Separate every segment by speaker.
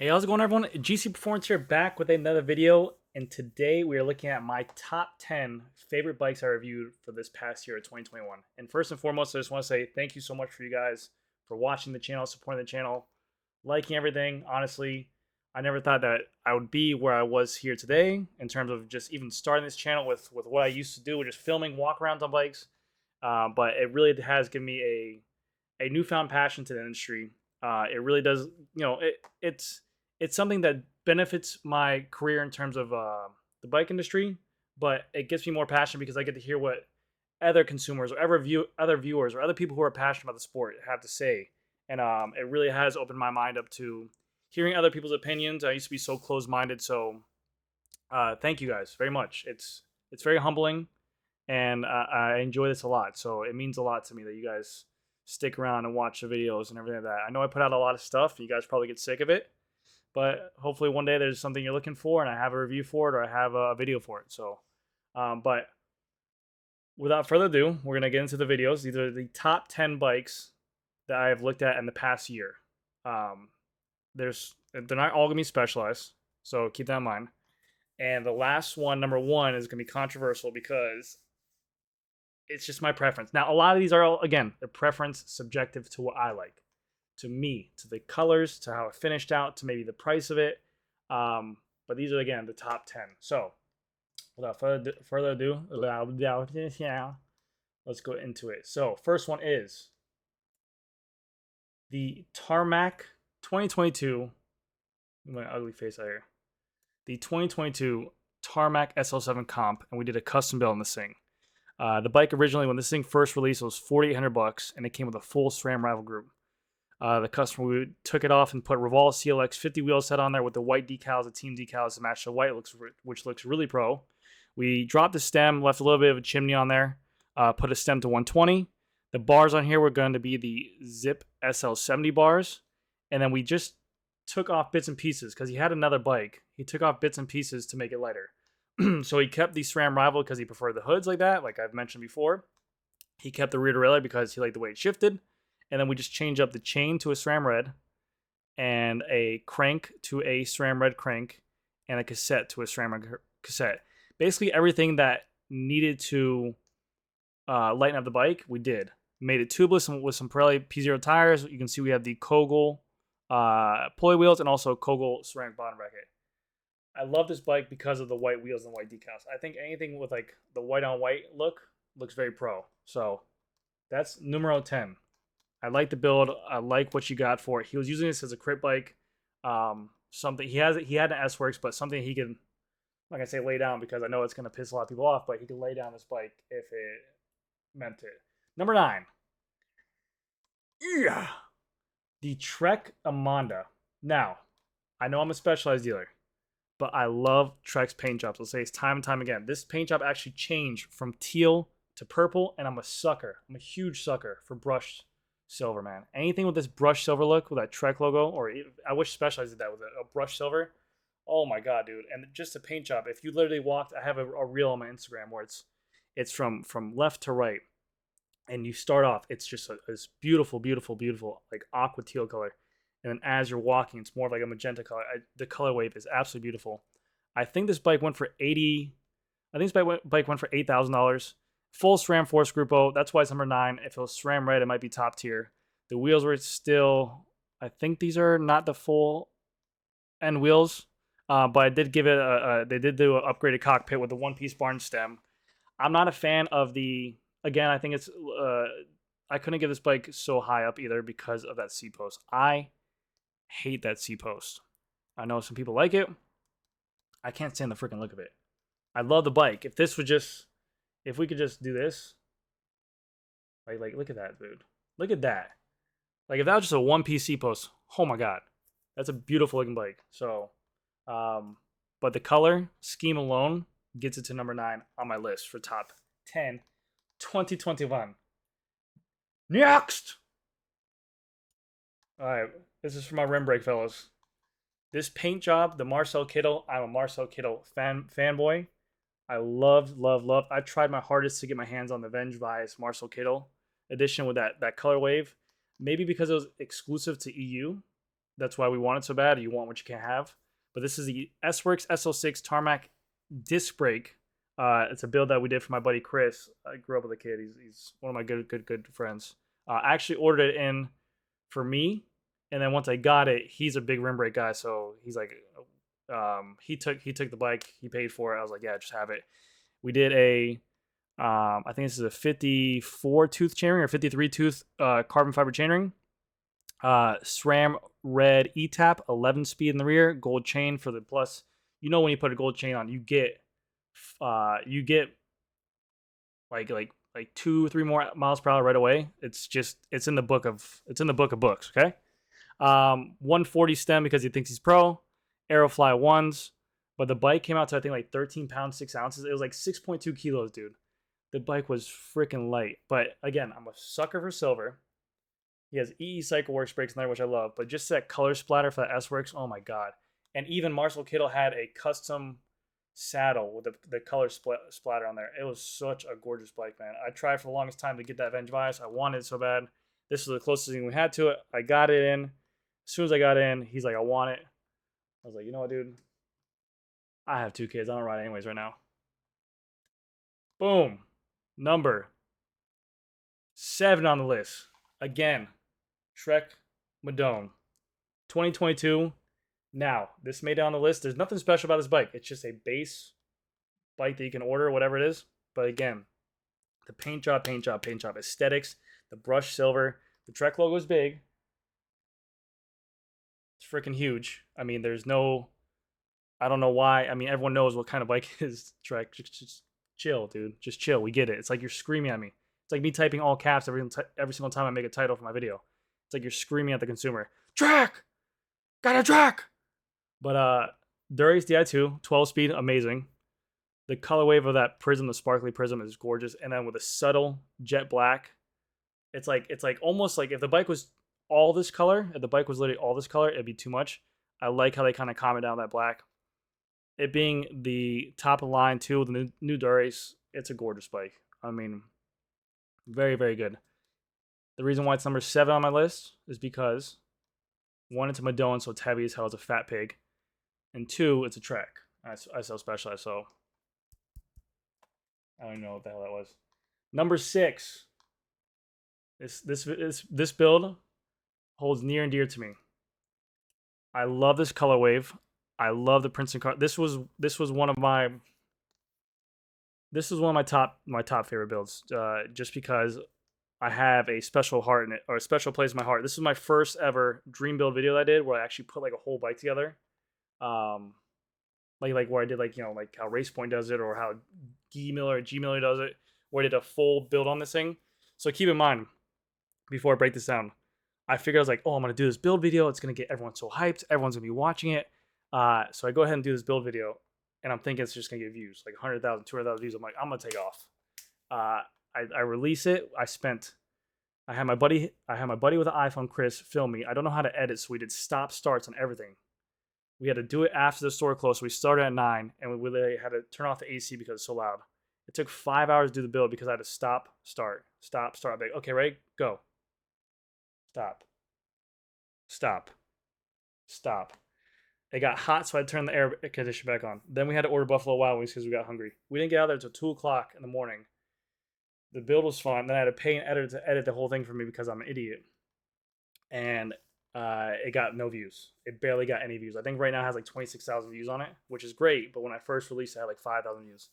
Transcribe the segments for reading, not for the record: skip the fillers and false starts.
Speaker 1: Hey, how's it going, everyone? GC Performance here, back with another video, and today we are looking at my top 10 favorite bikes I reviewed for this past year of 2021. And first and foremost, I just want to say thank you so much for you guys for watching the channel, supporting the channel, liking everything. Honestly, I never thought that I would be where I was here today in terms of just even starting this channel with what I used to do, with just filming walk-arounds on bikes. But it really has given me a newfound passion to the industry. It really does, it's something that benefits my career in terms of the bike industry, but it gives me more passion because I get to hear what other consumers or other viewers or other people who are passionate about the sport have to say, and it really has opened my mind up to hearing other people's opinions. I used to be so closed-minded, so thank you guys very much. It's very humbling, and I enjoy this a lot. So it means a lot to me that you guys stick around and watch the videos and everything like that. I know I put out a lot of stuff. You guys probably get sick of it, but hopefully one day there's something you're looking for and I have a review for it or I have a video for it. So, but without further ado, we're going to get into the videos. These are the top 10 bikes that I have looked at in the past year. They're not all going to be specialized, so keep that in mind. And the last one, number one, is going to be controversial because it's just my preference. Now, a lot of these are, again, their preference subjective to what I like, to me, to the colors, to how it finished out, to maybe the price of it. But these are, again, the top 10. So without further ado, let's go into it. So first one is the Tarmac 2022. My ugly face out here. The 2022 Tarmac SL7 Comp, and we did a custom build on this thing. The bike originally, when this thing first released, was $4,800, and it came with a full SRAM rival group. The customer, we took it off and put Revolve CLX 50 wheel set on there with the white decals, the team decals to match the white, which looks really pro. We dropped the stem, left a little bit of a chimney on there, put a stem to 120. The bars on here were going to be the Zip SL70 bars, and then we just took off bits and pieces because he had another bike. He took off bits and pieces to make it lighter. So he kept the SRAM rival because he preferred the hoods like that, like I've mentioned before. He kept the rear derailleur because he liked the way it shifted. And then we just changed up the chain to a SRAM red and a crank to a SRAM red crank and a cassette to a SRAM red cassette. Basically everything that needed to lighten up the bike, we did. Made it tubeless with some Pirelli P0 tires. You can see we have the Kogel pulley wheels and also Kogel ceramic bottom bracket. I love this bike because of the white wheels and white decals. I think anything with like the white on white look looks very pro. So that's numero 10. I like the build. I like what you got for it. He was using this as a crit bike. Something he had an S-Works, but something he can, I'm not gonna say lay down because I know it's gonna piss a lot of people off, but he can lay down this bike if it meant it. Number 9. Yeah. The Trek Amanda. Now, I know I'm a specialized dealer, but I love Trek's paint jobs. I'll say it's time and time again. This paint job actually changed from teal to purple, and I'm a sucker. I'm a huge sucker for brushed silver, man. Anything with this brushed silver look with that Trek logo, or I wish Specialized did that with a brushed silver. Oh my god, dude! And just a paint job. If you literally walked, I have a reel on my Instagram where it's from left to right, and you start off. It's just this beautiful, beautiful, beautiful like aqua teal color. And then as you're walking, it's more of like a magenta color. The color wave is absolutely beautiful. I think this bike went for bike went for $8,000. Full SRAM Force Grupo. That's why it's number 9. If it was SRAM red, it might be top tier. The wheels were still, I think these are not the full end wheels, but I did give it they did do an upgraded cockpit with the one-piece barn stem. I'm not a fan of again, I think it's, I couldn't get this bike so high up either because of that seat post. I hate that seat post. I know some people like it. I can't stand the freaking look of it. I love the bike. If we could just do this, like look at that, dude. Look at that. Like if that was just a one-piece seat post, oh my god, that's a beautiful looking bike. So, but the color scheme alone gets it to number 9 on my list for top 10, 2021. Next. All right, this is for my rim brake fellas. This paint job, the Marcel Kittel. I'm a Marcel Kittel fanboy. I love. I tried my hardest to get my hands on the Venge Vice Marcel Kittel edition with that color wave. Maybe because it was exclusive to EU, That's why we want it so bad. You want what you can't have. But this is the S-Works SL6 Tarmac disc brake. It's a build that we did for my buddy Chris. I grew up with a kid. He's one of my good friends. I actually ordered it in for me, and then once I got it, he's a big rim brake guy, so he's like, he took the bike, he paid for it. I was like, yeah, just have it. We did a, I think this is a 54 tooth chainring or 53 tooth carbon fiber chainring. SRAM red E-tap, 11 speed in the rear, gold chain for the plus. You know when you put a gold chain on, you get like 2-3 more miles per hour right away. It's in the book of books. Okay. 140 stem because he thinks he's pro. Aerofly ones, but the bike came out to I think like 13 pounds 6 ounces. It was like 6.2 kilos, dude. The bike was freaking light. But again, I'm a sucker for silver. He has EE Cycle Works brakes in there, which I love. But just that color splatter for that S-Works, oh my god. And even Marcel Kittle had a custom saddle with the color splatter on there. It was such a gorgeous bike, man. I tried for the longest time to get that Venge Vice. I wanted it so bad. This was the closest thing we had to it. I got it in. As soon as I got in, he's like, I want it. I was like, you know what, dude? I have 2 kids. I don't ride anyways right now. Boom. Number 7 on the list. Again, Trek Madone. 2022. Now, this made it on the list. There's nothing special about this bike. It's just a base bike that you can order, whatever it is. But again, the paint job, aesthetics, the brush silver. The Trek logo is big. It's freaking huge. I mean, there's no, I don't know why. I mean, everyone knows what kind of bike is Trek. Just chill, dude. Just chill. We get it. It's like you're screaming at me. It's like me typing all caps every single time I make a title for my video. It's like you're screaming at the consumer. Trek! Got a Trek! But Durace Di2, 12 speed, amazing. The color wave of that prism, the sparkly prism, is gorgeous. And then with a subtle jet black, it's like almost like if the bike was all this color, if the bike was literally all this color, it'd be too much. I like how they kind of comment down that black. It being the top of the line too, the new Durace, it's a gorgeous bike. I mean, very, very good. The reason why it's number 7 on my list is because 1, it's a Madone, so it's heavy as hell, it's a fat pig. And 2, it's a Trek. I sell Specialized, so I don't even know what the hell that was. Number 6. This build holds near and dear to me. I love this color wave. I love the Princeton car. This was one of my top favorite builds. Just because I have a special heart in it, or a special place in my heart. This is my first ever dream build video that I did, where I actually put like a whole bike together. Like where I did like how Race Point does it, or how G Miller does it, where I did a full build on this thing. So keep in mind, before I break this down, I figured I was like, oh, I'm gonna do this build video. It's gonna get everyone so hyped. Everyone's gonna be watching it. So I go ahead and do this build video, and I'm thinking it's just gonna get views, like 100,000, 200,000 views. I'm like, I'm gonna take off. I release it. I had my buddy with an iPhone, Chris, film me. I don't know how to edit, so we did stop starts on everything. We had to do it after the store closed. So we started at 9, and we literally had to turn off the AC because it's so loud. It took 5 hours to do the build because I had to stop, start. I'm like, okay, ready, go. Stop. It got hot, so I turned the air conditioner back on. Then we had to order Buffalo Wild Wings because we got hungry. We didn't get out there until 2 o'clock in the morning. The build was fun. Then I had to pay an editor to edit the whole thing for me because I'm an idiot. And it got no views. It barely got any views. I think right now it has like 26,000 views on it, which is great. But when I first released it, I had like 5,000 views.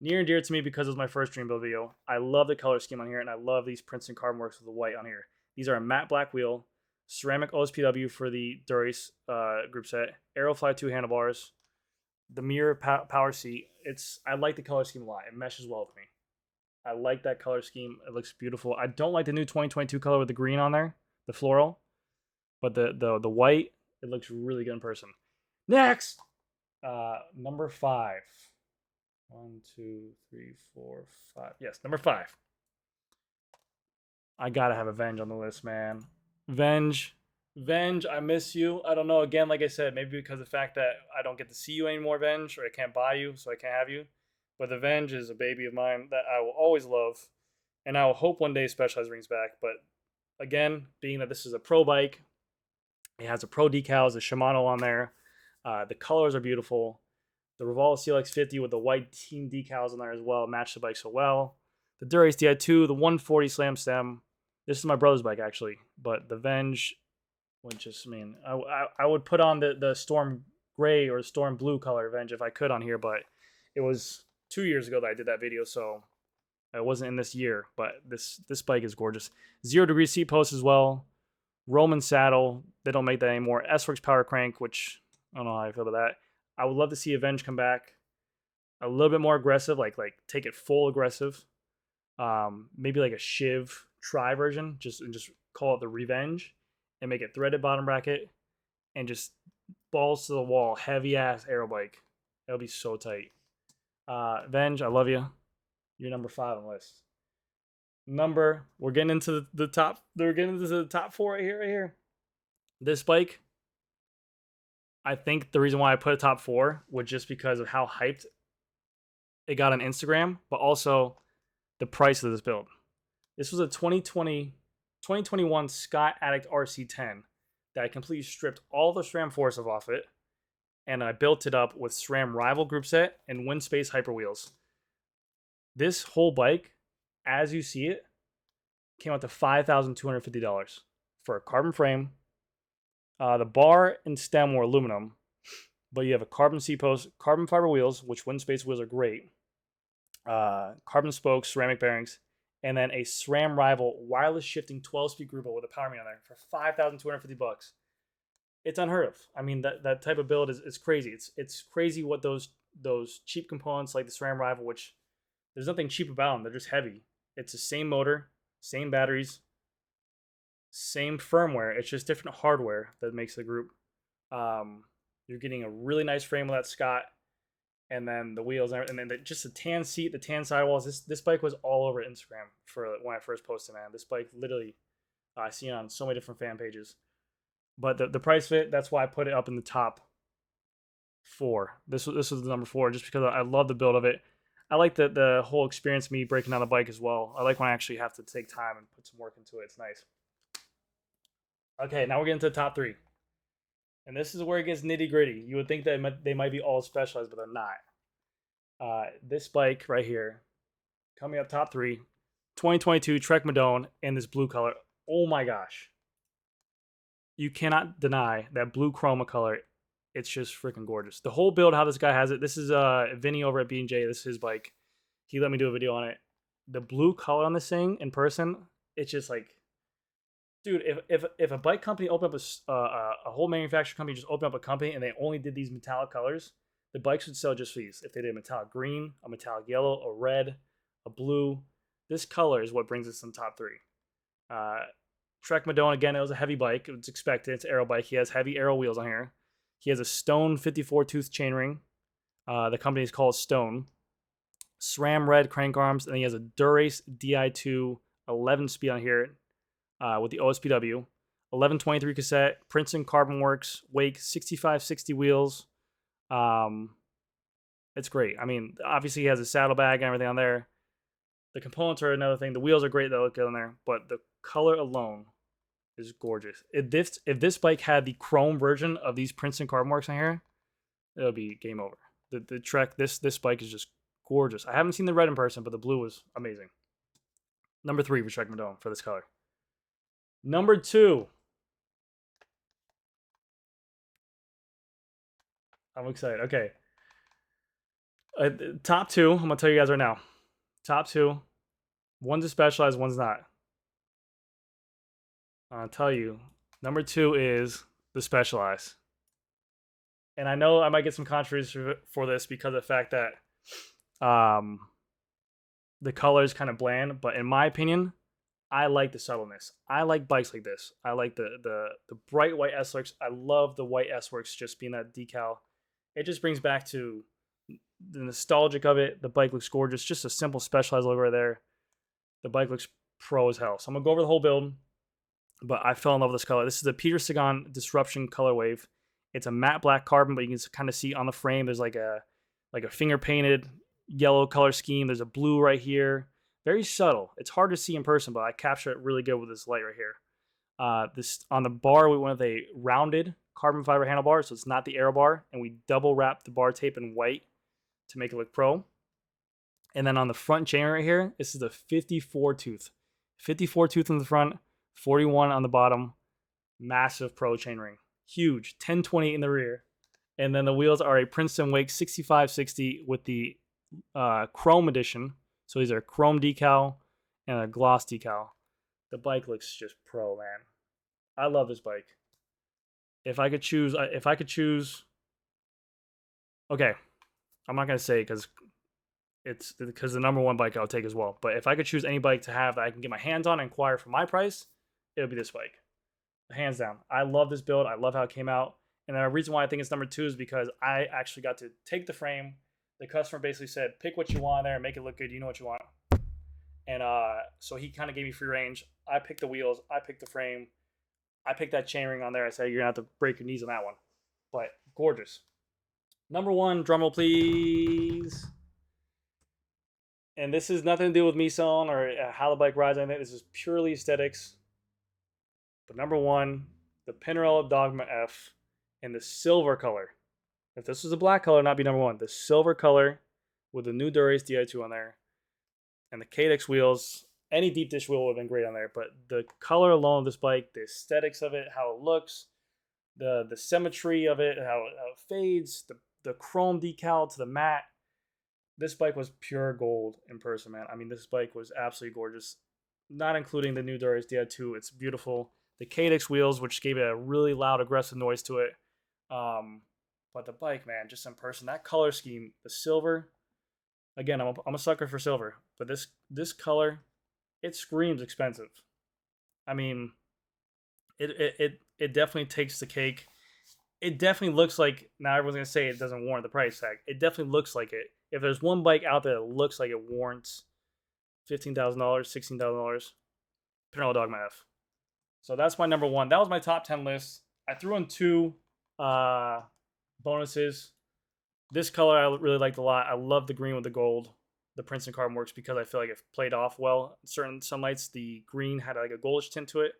Speaker 1: Near and dear to me because it was my first dream build video. I love the color scheme on here, and I love these Princeton Carbon Works with the white on here. These are a matte black wheel, ceramic OSPW for the Durace group set, Aerofly 2 handlebars, the mirror power seat. I like the color scheme a lot. It meshes well with me. I like that color scheme. It looks beautiful. I don't like the new 2022 color with the green on there, the floral, but the white, it looks really good in person. Next, number 5. 1, 2, 3, 4, 5. Yes, number 5. I gotta have a Venge on the list, man. Venge, I miss you. I don't know. Again, like I said, maybe because of the fact that I don't get to see you anymore, Venge, or I can't buy you, so I can't have you. But the Venge is a baby of mine that I will always love, and I will hope one day Specialized brings back. But again, being that this is a pro bike, It has a Pro decals, a Shimano on there. The colors are beautiful. The Revolve CLX50 with the white team decals on there as well match the bike so well. The Dura-Ace Di2, the 140 Slam Stem. This is my brother's bike actually, but the Venge would just mean I would put on the Storm Gray or Storm Blue color Venge if I could on here, but it was 2 years ago that I did that video, so it wasn't in this year. But this bike is gorgeous. 0 degree seat post as well. Roman saddle. They don't make that anymore. S-Works power crank, which I don't know how I feel about that. I would love to see Avenge come back a little bit more aggressive, like take it full aggressive. Maybe like a Shiv Tri version, just call it the Revenge, and make it threaded bottom bracket, and just balls to the wall, heavy ass aero bike. That'll be so tight. Venge, I love you. You're number 5 on the list. We're getting into the top. We're getting into the top 4 right here. This bike, I think the reason why I put a top 4 was just because of how hyped it got on Instagram, but also the price of this build. This was a 2021 Scott Addict RC10 that I completely stripped all the SRAM force off it, and I built it up with SRAM Rival group set and WINSPACE hyper wheels. This whole bike, as you see it, came out to $5,250 for a carbon frame. The bar and stem were aluminum, but you have a carbon seat post, carbon fiber wheels, which WINSPACE wheels are great. Carbon spokes, ceramic bearings, and then a SRAM Rival wireless shifting 12-speed group with a power meter on there for $5,250. It's unheard of. I mean, that type of build is crazy. It's crazy what those cheap components like the SRAM Rival, which there's nothing cheap about them. They're just heavy. It's the same motor, same batteries, same firmware. It's just different hardware that makes the group. You're getting a really nice frame with that Scott, and then the wheels, and then just the tan seat, the tan sidewalls. This bike was all over Instagram for when I first posted, man. This bike literally, I see it on so many different fan pages. But the price fit, that's why I put it up in the top 4. This was the number 4, just because I love the build of it. I like the whole experience of me breaking down the bike as well. I like when I actually have to take time and put some work into it. It's nice. Okay, now we're getting to the top 3. And this is where it gets nitty gritty. You would think that they might be all specialized, but they're not. This bike right here, coming up top 3, 2022 Trek Madone in this blue color. Oh my gosh. You cannot deny that blue chroma color. It's just freaking gorgeous. The whole build, how this guy has it. This is Vinny over at B&J. This is his bike. He let me do a video on it. The blue color on this thing in person, it's just like, dude, if a bike company opened up a whole manufacturer company just opened up a company and they only did these metallic colors, the bikes would sell just for these. If they did a metallic green, a metallic yellow, a red, a blue, this color is what brings us in top 3. Trek Madone, again, it was a heavy bike. It's expected. It's an aero bike. He has heavy aero wheels on here. He has a Stone 54-tooth chainring. The company is called Stone. SRAM red crank arms, and he has a Dura-Ace Di2 11-speed on here with the OSPW. 1123 cassette, Princeton Carbon Works, Wake 6560 wheels. It's great. I mean, obviously he has a saddlebag and everything on there. The components are another thing. The wheels are great that look good on there, but the color alone is gorgeous. If this bike had the chrome version of these Princeton Carbon Works on here, it would be game over. The Trek, this bike is just gorgeous. I haven't seen the red in person, but the blue was amazing. Number 3 for Trek Madone for this color. Number 2. I'm excited. Okay. Top 2, I'm going to tell you guys right now. Top 2. One's a specialized, one's not. I'll tell you. Number 2 is the specialized. And I know I might get some controversy for this because of the fact that the color is kind of bland. But in my opinion, I like the subtleness. I like bikes like this. I like the bright white S-Works. I love the white S-Works just being that decal. It just brings back to the nostalgic of it. The bike looks gorgeous. Just a simple specialized logo right there. The bike looks pro as hell. So I'm going to go over the whole build. But I fell in love with this color. This is the Peter Sagan Disruption Color Wave. It's a matte black carbon, but you can kind of see on the frame there's like a finger painted yellow color scheme. There's a blue right here. Very subtle. It's hard to see in person, but I capture it really good with this light right here. This on the bar, we went with a rounded carbon fiber handlebar, so it's not the aero bar, and we double wrapped the bar tape in white to make it look pro. And then on the front chain right here, this is the 54 tooth. 54 tooth in the front, 41 on the bottom. Massive pro chainring. Huge. 1020 in the rear. And then the wheels are a Princeton Wake 6560 with the chrome edition. So these are chrome decal and a gloss decal. The bike looks just pro, man. I love this bike. If I could choose, okay, I'm not gonna say because it's because the number one bike I'll take as well. But if I could choose any bike to have that I can get my hands on and acquire for my price, it would be this bike, hands down. I love this build. I love how it came out. And the reason why I think it's number 2 is because I actually got to take the frame. The customer basically said, pick what you want there and make it look good. You know what you want. And so he kind of gave me free range. I picked the wheels. I picked the frame. I picked that chainring on there. I said, you're going to have to break your knees on that one. But gorgeous. Number 1, drumroll please. And this has nothing to do with me selling or how the bike rides. I think this is purely aesthetics. But number 1, the Pinarello Dogma F in the silver color. If this was a black color, not be number 1. The silver color with the new Dura-Ace Di2 on there. And the Cadex wheels. Any deep dish wheel would have been great on there. But the color alone of this bike, the aesthetics of it, how it looks, the symmetry of it, how it fades, the chrome decal to the matte. This bike was pure gold in person, man. I mean, this bike was absolutely gorgeous. Not including the new Dura-Ace Di2. It's beautiful. The Cadex wheels, which gave it a really loud, aggressive noise to it. But the bike, man, just in person, that color scheme, the silver. Again, I'm a sucker for silver, but this color, it screams expensive. I mean, it definitely takes the cake. It definitely looks like, now everyone's gonna say it doesn't warrant the price tag. It definitely looks like it. If there's one bike out there that looks like it warrants $15,000, $16,000, Pinarello Dogma F. So that's my number 1. That was my top 10 list. I threw in 2 bonuses. This color I really liked a lot. I love the green with the gold. The Princeton Carbon works because I feel like it played off well. Certain sunlights, the green had like a goldish tint to it.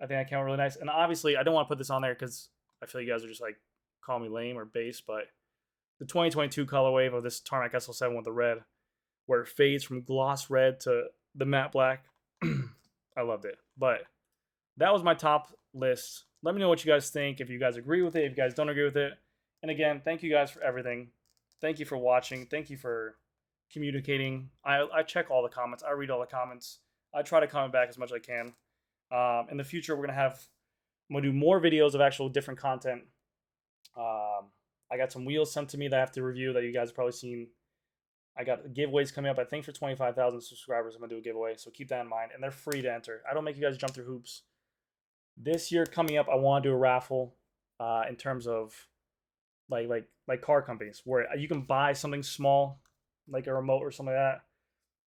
Speaker 1: I think that came out really nice. And obviously, I don't want to put this on there because I feel you guys are just like calling me lame or base, but the 2022 color wave of this Tarmac SL7 with the red, where it fades from gloss red to the matte black. I loved it. But that was my top list. Let me know what you guys think. If you guys agree with it, if you guys don't agree with it. And again, thank you guys for everything. Thank you for watching. Thank you for communicating. I check all the comments. I read all the comments. I try to comment back as much as I can. In the future, I'm gonna do more videos of actual different content. I got some wheels sent to me that I have to review that you guys have probably seen. I got giveaways coming up. I think for 25,000 subscribers, I'm gonna do a giveaway. So keep that in mind. And they're free to enter. I don't make you guys jump through hoops. This year coming up, I want to do a raffle in terms of like car companies where you can buy something small, like a remote or something like that,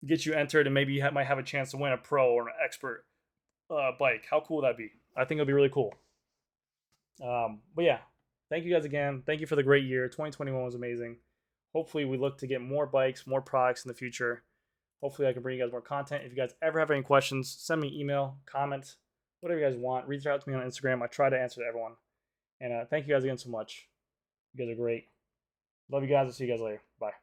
Speaker 1: get you entered, and maybe you might have a chance to win a pro or an expert bike. How cool would that be? I think it'll be really cool. But yeah, thank you guys again. Thank you for the great year. 2021 was amazing. Hopefully we look to get more bikes, more products in the future. Hopefully I can bring you guys more content. If you guys ever have any questions, send me an email, comment, whatever you guys want. Reach out to me on Instagram. I try to answer to everyone. And thank you guys again so much. You guys are great. Love you guys. I'll see you guys later. Bye.